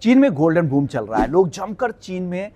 चीन में golden boom चल रहा है, लोग जमकर चीन में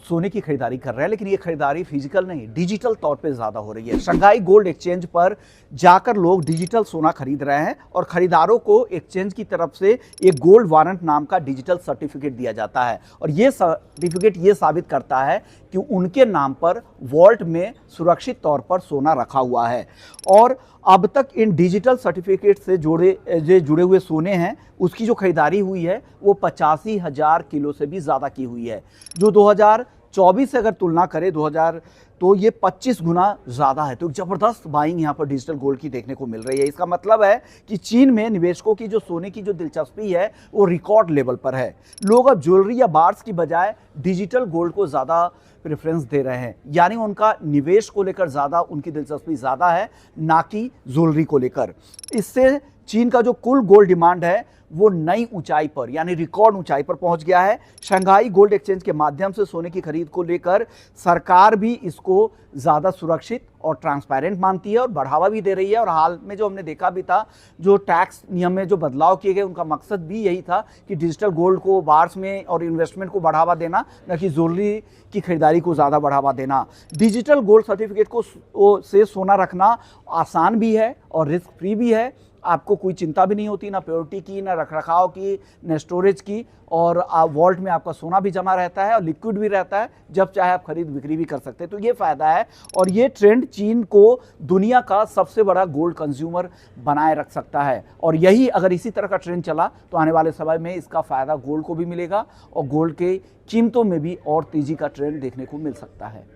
सोने की खरीदारी कर रहे हैं, लेकिन ये खरीदारी फिजिकल नहीं, डिजिटल तौर पे ज्यादा हो रही है। शंघाई गोल्ड एक्सचेंज पर जाकर लोग डिजिटल सोना खरीद रहे हैं और खरीदारों को एक्सचेंज की तरफ से एक गोल्ड वारंट नाम का डिजिटल सर्टिफिकेट दिया जाता है और ये सर्टिफिकेट ये साबित करता है कि उनके नाम पर वॉल्ट में सुरक्षित तौर पर सोना रखा हुआ है। और अब तक इन डिजिटल सर्टिफिकेट से जुड़े हुए सोने हैं, उसकी जो खरीदारी हुई है वो 85,000 किलो से भी ज़्यादा की हुई है, जो 2024 से अगर तुलना करें 2000 तो ये 25 गुना ज़्यादा है। तो ज़बरदस्त बाइंग यहाँ पर डिजिटल गोल्ड की देखने को मिल रही है। इसका मतलब है कि चीन में निवेशकों की जो सोने की जो दिलचस्पी है वो रिकॉर्ड लेवल पर है। लोग अब ज्वेलरी या बार्स की बजाय डिजिटल गोल्ड को ज़्यादा प्रेफरेंस दे रहे हैं, यानी उनका निवेश को लेकर ज़्यादा उनकी दिलचस्पी ज़्यादा है, ना कि ज्वेलरी को लेकर। इससे चीन का जो कुल गोल्ड डिमांड है वो नई ऊंचाई पर यानी रिकॉर्ड ऊंचाई पर पहुंच गया है। शंघाई गोल्ड एक्सचेंज के माध्यम से सोने की खरीद को लेकर सरकार भी इसको ज़्यादा सुरक्षित और ट्रांसपेरेंट मानती है और बढ़ावा भी दे रही है। और हाल में जो हमने देखा भी था, जो टैक्स नियम में जो बदलाव किए गए, उनका मकसद भी यही था कि डिजिटल गोल्ड को बार्स में और इन्वेस्टमेंट को बढ़ावा देना, न कि ज्वेलरी की खरीदारी को ज़्यादा बढ़ावा देना। डिजिटल गोल्ड सर्टिफिकेट को से सोना रखना आसान भी है और रिस्क फ्री भी है। आपको कोई चिंता भी नहीं होती, ना प्योरिटी की, ना रखरखाव की, ना स्टोरेज की, और वॉल्ट में आपका सोना भी जमा रहता है और लिक्विड भी रहता है, जब चाहे आप खरीद बिक्री भी कर सकते हैं। तो ये फ़ायदा है और ये ट्रेंड चीन को दुनिया का सबसे बड़ा गोल्ड कंज्यूमर बनाए रख सकता है। और यही अगर इसी तरह का ट्रेंड चला तो आने वाले समय में इसका फ़ायदा गोल्ड को भी मिलेगा और गोल्ड के कीमतों में भी और तेज़ी का ट्रेंड देखने को मिल सकता है।